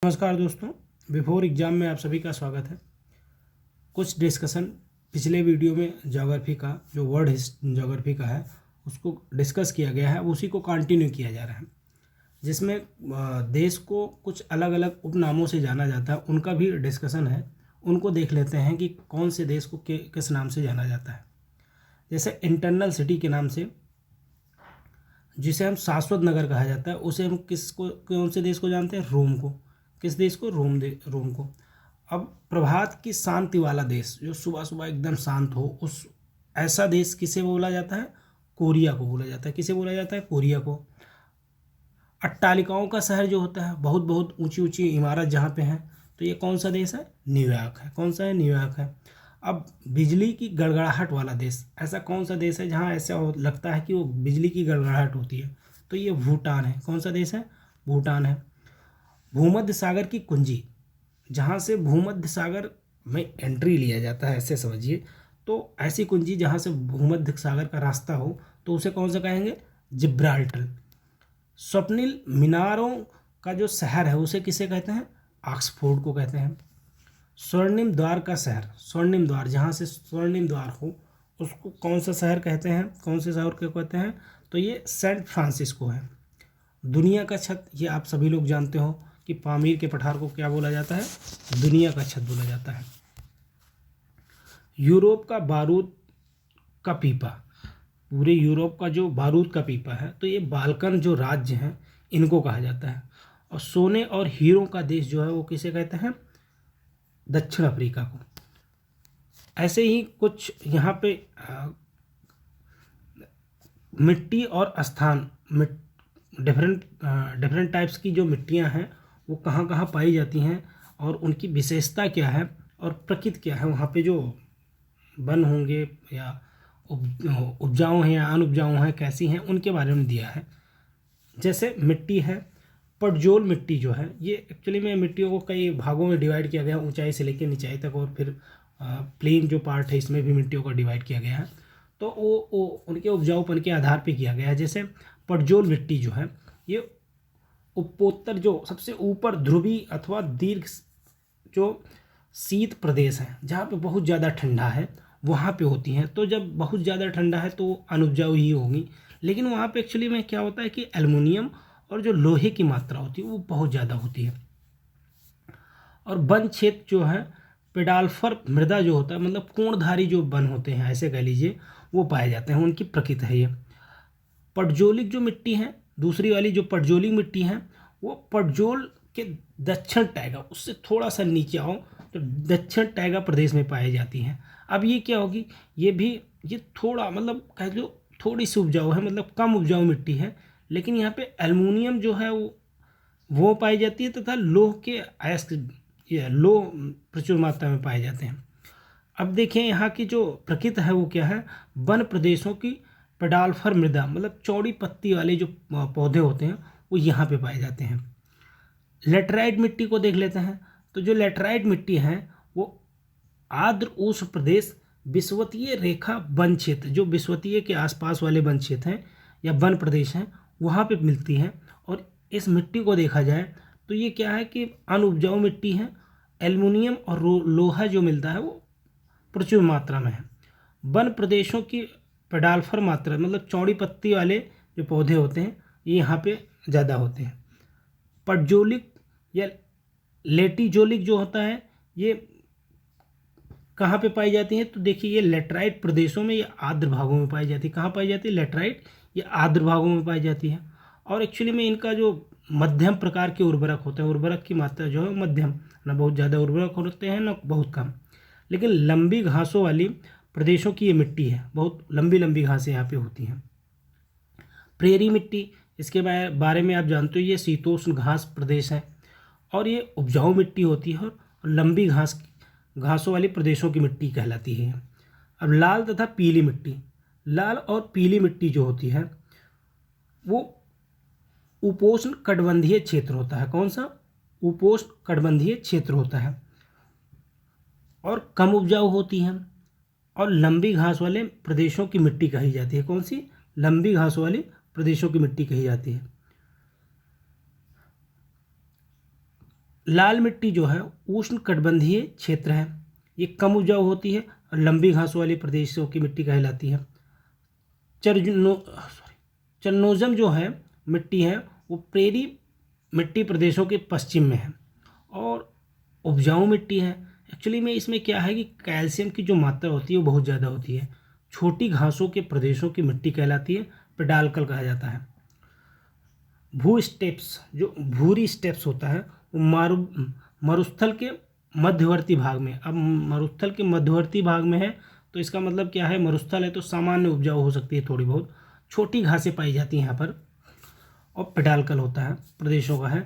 नमस्कार दोस्तों, before exam में आप सभी का स्वागत है। कुछ डिस्कशन पिछले वीडियो में ज्योग्राफी का जो वर्ड ज्योग्राफी का है उसको डिस्कस किया गया है, उसी को कंटिन्यू किया जा रहा है, जिसमें देश को कुछ अलग अलग उपनामों से जाना जाता है, उनका भी डिस्कशन है। उनको देख लेते हैं कि कौन से देश को किस नाम से जाना जाता है। जैसे इंटरनल सिटी के नाम से, जिसे हम शाश्वत नगर कहा जाता है, उसे हम कौन से देश को जानते हैं? रोम को। किस देश को? रोम को। अब प्रभात की शांति वाला देश, जो सुबह सुबह एकदम शांत हो, उस ऐसा देश किसे बोला जाता है? कोरिया को बोला जाता है। किसे बोला जाता है? कोरिया को। अट्टालिकाओं का शहर जो होता है, बहुत बहुत ऊंची ऊंची इमारत जहाँ पे हैं, तो ये कौन सा देश है? न्यूयॉर्क है। कौन सा है? न्यूयॉर्क है। अब बिजली की गड़गड़ाहट वाला देश, ऐसा कौन सा देश है जहाँ ऐसा लगता है कि वो बिजली की गड़गड़ाहट होती है? तो ये भूटान है। कौन सा देश है? भूटान है। भूमध्य सागर की कुंजी, जहाँ से भूमध्य सागर में एंट्री लिया जाता है, ऐसे समझिए, तो ऐसी कुंजी जहाँ से भूमध्य सागर का रास्ता हो, तो उसे कौन सा कहेंगे? जिब्राल्टर। स्वप्निल मीनारों का जो शहर है उसे किसे कहते हैं? ऑक्सफोर्ड को कहते हैं। स्वर्णिम द्वार का शहर, स्वर्णिम द्वार, जहाँ से स्वर्णिम द्वार हो, उसको कौन सा शहर कहते हैं? कौन से शहर को कहते हैं? तो ये सैन फ्रांसिस्को है। दुनिया का छत, ये आप सभी लोग जानते हो कि पामीर के पठार को क्या बोला जाता है? दुनिया का छत बोला जाता है। यूरोप का बारूद का पीपा, पूरे यूरोप का जो बारूद का पीपा है, तो ये बाल्कन जो राज्य हैं इनको कहा जाता है। और सोने और हीरों का देश जो है वो किसे कहते हैं? दक्षिण अफ्रीका को। ऐसे ही कुछ यहाँ पे मिट्टी और स्थान, डिफरेंट डिफरेंट टाइप्स की जो मिट्टियाँ हैं वो कहाँ कहाँ पाई जाती हैं और उनकी विशेषता क्या है और प्रकृति क्या है, वहाँ पे जो वन होंगे या उपजाऊ हैं या अनउपजाऊ हैं, कैसी हैं, उनके बारे में दिया है। जैसे मिट्टी है, पटजोल मिट्टी जो है, ये एक्चुअली में मिट्टियों को कई भागों में डिवाइड किया गया, ऊंचाई से लेकर निचाई तक, और फिर प्लेन जो पार्ट है इसमें भी मिट्टियों को डिवाइड किया गया है। तो वो उनके उपजाऊपन के आधार पे किया गया है। जैसे पटजोल मिट्टी जो है, ये उत्तरोत्तर जो सबसे ऊपर ध्रुवी अथवा दीर्घ जो शीत प्रदेश है, जहाँ पे बहुत ज़्यादा ठंडा है, वहाँ पे होती हैं। तो जब बहुत ज़्यादा ठंडा है तो अनउपजाऊ ही होगी, लेकिन वहाँ पे एक्चुअली में क्या होता है कि एल्युमिनियम और जो लोहे की मात्रा होती है वो बहुत ज़्यादा होती है। और वन क्षेत्र जो है, पेडाल्फर मृदा जो होता है, मतलब कोणधारी जो वन होते हैं, ऐसे कह लीजिए, वो पाए जाते हैं, उनकी प्रकृति है ये। पटजोलिक जो मिट्टी है, दूसरी वाली जो पटजोलिक मिट्टी है, वो पटजोल के दक्षिण टैगा, उससे थोड़ा सा नीचे आओ तो दक्षिण टैगा प्रदेश में पाई जाती हैं। अब ये क्या होगी? ये थोड़ा, मतलब कह लो थोड़ी सी उपजाऊ है, मतलब कम उपजाऊ मिट्टी है, लेकिन यहाँ पे एल्युमिनियम जो है वो पाई जाती है, तथा लोह के अयस्क, ये लोह प्रचुर मात्रा में पाए जाते हैं। अब देखें यहाँ की जो प्रकृति है वो क्या है? वन प्रदेशों की पेडाल्फर मृदा, मतलब चौड़ी पत्ती वाले जो पौधे होते हैं वो यहाँ पे पाए जाते हैं। लेटराइट मिट्टी को देख लेते हैं। तो जो लेटराइट मिट्टी है वो आर्द्र उष्ण प्रदेश, विषुवतीय रेखा वन क्षेत्र, जो विषुवतीय के आसपास वाले वन क्षेत्र हैं या वन प्रदेश हैं, वहाँ पे मिलती है। और इस मिट्टी को देखा जाए तो ये क्या है कि अनउपजाऊ मिट्टी है। एल्युमिनियम और लोहा जो मिलता है वो प्रचुर मात्रा में है। वन प्रदेशों की पेडाल्फर मात्रा, मतलब चौड़ी पत्ती वाले जो पौधे होते हैं, ये यहाँ पे ज़्यादा होते हैं। पटजोलिक या लेटिजोलिक जो होता है, ये कहाँ पे पाई जाती है? तो देखिए, ये लेटराइट प्रदेशों में या आर्द्र भागों में पाई जाती है। कहाँ पाई जाती है? लेटराइट या आर्द्र भागों में पाई जाती है। और एक्चुअली में इनका जो मध्यम प्रकार के उर्वरक होते हैं, उर्वरक की मात्रा जो है मध्यम, ना बहुत ज़्यादा उर्वरक होते हैं ना बहुत कम। लेकिन लंबी घासों वाली प्रदेशों की ये मिट्टी है, बहुत लंबी लंबी घासें यहाँ पे होती हैं। प्रेरी मिट्टी, इसके बारे में आप जानते हो, ये शीतोष्ण घास प्रदेश है और ये उपजाऊ मिट्टी होती है और लंबी घासों वाली प्रदेशों की मिट्टी कहलाती है। अब लाल तथा पीली मिट्टी, लाल और पीली मिट्टी जो होती है वो उपोष्ण कटिबंधीय क्षेत्र होता है। कौन सा? उपोष्ण कटिबंधीय क्षेत्र होता है और कम उपजाऊ होती है। और लंबी घास वाले प्रदेशों की मिट्टी कही जाती है। कौन सी? लंबी घास वाली प्रदेशों की मिट्टी कही जाती है। लाल मिट्टी जो है उष्ण कटिबंधीय क्षेत्र है, ये कम उपजाऊ होती है और लंबी घासों वाले प्रदेशों की मिट्टी कहलाती है। चरनोजम जो है मिट्टी है वो प्रेरी मिट्टी प्रदेशों के पश्चिम में है और उपजाऊ मिट्टी है। एक्चुअली में इसमें क्या है कि कैल्शियम की जो मात्रा होती है वो बहुत ज़्यादा होती है। छोटी घासों के प्रदेशों की मिट्टी कहलाती है, पेडालकल कहा जाता है। भू स्टेप्स जो भूरी स्टेप्स होता है वो मरुस्थल के मध्यवर्ती भाग में। अब मरुस्थल के मध्यवर्ती भाग में है तो इसका मतलब क्या है, मरुस्थल है तो सामान्य उपजाऊ हो सकती है, थोड़ी बहुत छोटी घासें पाई जाती हैं यहाँ पर, और पेडालकल होता है प्रदेशों का है।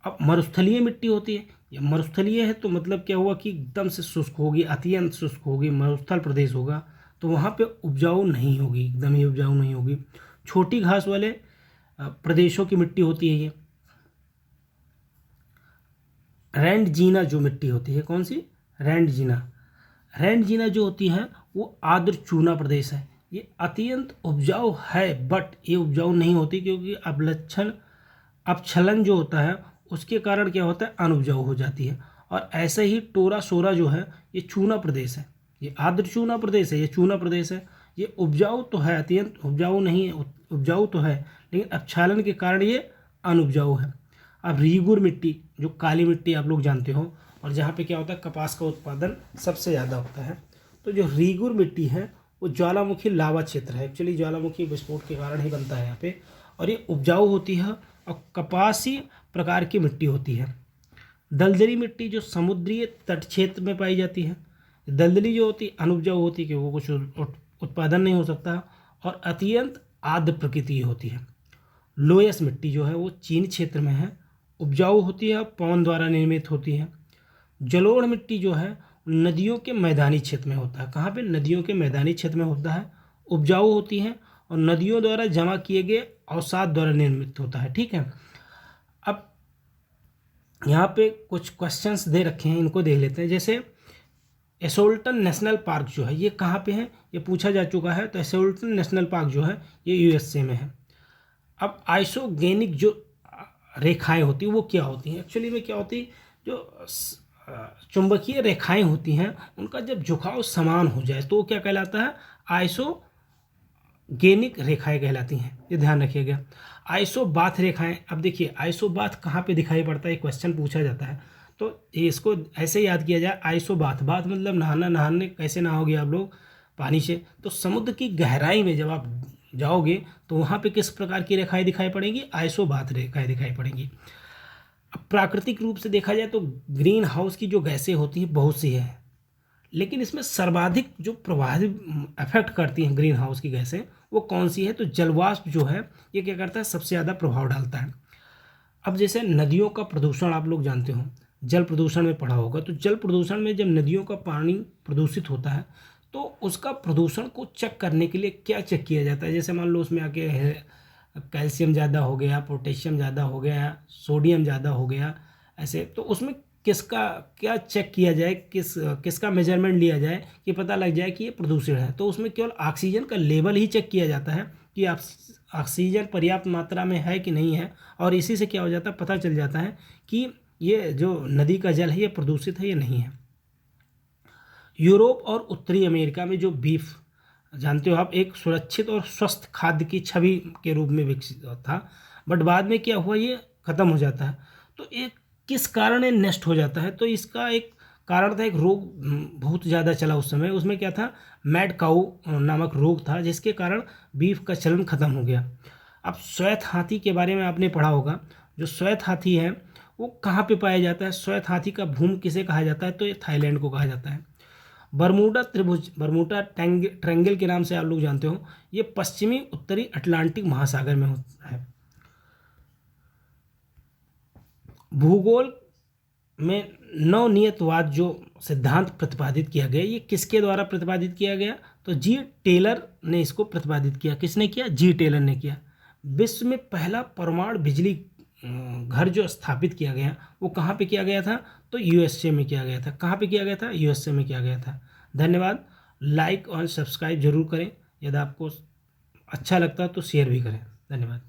अब मरुस्थलीय मिट्टी होती है, ये मरुस्थलीय है तो मतलब क्या हुआ कि एकदम से शुष्क होगी, अत्यंत शुष्क होगी, मरुस्थल प्रदेश होगा तो वहाँ पे उपजाऊ नहीं होगी, एकदम ही उपजाऊ नहीं होगी। छोटी घास वाले प्रदेशों की मिट्टी होती है ये। रैंडजीना जो मिट्टी होती है, कौन सी, रैंडजीना जो होती है वो आर्द्र चूना प्रदेश है। ये अत्यंत उपजाऊ है बट ये उपजाऊ नहीं होती क्योंकि अपक्षलन जो होता है उसके कारण क्या होता है, अनउपजाऊ हो जाती है। और ऐसे ही टोरा सोरा जो है ये चूना प्रदेश है, ये आर्द्र चूना प्रदेश है, ये चूना प्रदेश है। ये उपजाऊ तो है, अत्यंत उपजाऊ नहीं है, उपजाऊ तो है लेकिन अपक्षालन के कारण ये अनउपजाऊ है। अब रीगुर मिट्टी जो काली मिट्टी आप लोग जानते हो और जहाँ पे क्या होता है कपास का उत्पादन सबसे ज़्यादा होता है, तो जो रीगुर मिट्टी है वो ज्वालामुखी लावा क्षेत्र है। एक्चुअली ज्वालामुखी विस्फोट के कारण ही बनता है यहाँ पे, और ये उपजाऊ होती है और कपासी प्रकार की मिट्टी होती है। दलदली मिट्टी जो समुद्रीय तट क्षेत्र में पाई जाती है। दलदली जो होती है अनुपजाऊ होती है कि वो कुछ उत्पादन नहीं हो सकता और अत्यंत आर्द्र प्रकृति होती है। लोयस मिट्टी जो है वो चीन क्षेत्र में है, उपजाऊ होती है और पवन द्वारा निर्मित होती है। जलोढ़ मिट्टी जो है नदियों के मैदानी क्षेत्र में होता है। कहाँ पे, नदियों के मैदानी क्षेत्र में होता है, उपजाऊ होती है और नदियों द्वारा जमा किए गए अवसाद द्वारा निर्मित होता है। ठीक है, अब यहाँ पे कुछ क्वेश्चंस दे रखे हैं, इनको देख लेते हैं। जैसे एसोल्टन नेशनल पार्क जो है ये कहाँ पे है, ये पूछा जा चुका है। तो एसोल्टन नेशनल पार्क जो है ये यूएसए में है। अब आइसोगेनिक जो रेखाएं होती हैं वो क्या होती हैं, एक्चुअली में क्या होती है, जो चुंबकीय रेखाएं होती हैं उनका जब झुकाव समान हो जाए तो क्या कहलाता है, आइसोगेनिक रेखाएं कहलाती हैं, ये ध्यान रखिएगा। आइसोबाथ रेखाएं, अब देखिए आइसोबाथ कहाँ पे दिखाई पड़ता है, क्वेश्चन पूछा जाता है तो इसको ऐसे याद किया जाए। आइसोबाथ, बाथ मतलब नहाना, नहाने कैसे नहाओगे आप लोग, पानी से। तो समुद्र की गहराई में जब आप जाओगे तो वहाँ पे किस प्रकार की रेखाएं दिखाई पड़ेंगी, आइसोबाथ रेखाएं दिखाई पड़ेंगी। अब प्राकृतिक रूप से देखा जाए तो ग्रीन हाउस की जो गैसें होती हैं बहुत सी हैं, लेकिन इसमें सर्वाधिक जो प्रभावित अफेक्ट करती हैं ग्रीन हाउस की गैसें वो कौन सी है, तो जलवाष्प जो है ये क्या करता है, सबसे ज़्यादा प्रभाव डालता है। अब जैसे नदियों का प्रदूषण आप लोग जानते हो, जल प्रदूषण में पढ़ा होगा, तो जल प्रदूषण में जब नदियों का पानी प्रदूषित होता है तो उसका प्रदूषण को चेक करने के लिए क्या चेक किया जाता है। जैसे मान लो उसमें आके कैल्शियम ज़्यादा हो गया, पोटेशियम ज़्यादा हो गया, सोडियम ज़्यादा हो गया, ऐसे तो उसमें किसका क्या चेक किया जाए, किसका मेजरमेंट लिया जाए कि पता लग जाए कि ये प्रदूषित है। तो उसमें केवल ऑक्सीजन का लेवल ही चेक किया जाता है कि ऑक्सीजन पर्याप्त मात्रा में है कि नहीं है, और इसी से क्या हो जाता है, पता चल जाता है कि ये जो नदी का जल है ये प्रदूषित है या नहीं है। यूरोप और उत्तरी अमेरिका में जो बीफ जानते हो आप, एक सुरक्षित और स्वस्थ खाद्य की छवि के रूप में विकसित था, बट बाद में क्या हुआ, ये ख़त्म हो जाता है। तो एक किस कारण ये नष्ट हो जाता है, तो इसका एक कारण था, एक रोग बहुत ज़्यादा चला उस समय, उसमें क्या था, मैड काऊ नामक रोग था जिसके कारण बीफ का चलन ख़त्म हो गया। अब श्वेत हाथी के बारे में आपने पढ़ा होगा। जो श्वेत हाथी है वो कहाँ पे पाया जाता है, श्वेत हाथी का भूम किसे कहा जाता है, तो ये थाईलैंड को कहा जाता है। बरमूडा त्रिभुज, बरमूडा ट्रायंगल के नाम से आप लोग जानते हो, ये पश्चिमी उत्तरी अटलांटिक महासागर में होता है। भूगोल में नवनियतवाद जो सिद्धांत प्रतिपादित किया गया, ये किसके द्वारा प्रतिपादित किया गया, तो जी टेलर ने इसको प्रतिपादित किया। किसने किया, जी टेलर ने किया। विश्व में पहला परमाणु बिजली घर जो स्थापित किया गया वो कहाँ पे किया गया था, तो यूएसए में किया गया था। कहाँ पे किया गया था, यूएसए में किया गया था। धन्यवाद। लाइक और सब्सक्राइब जरूर करें, यदि आपको अच्छा लगता है तो शेयर भी करें। धन्यवाद।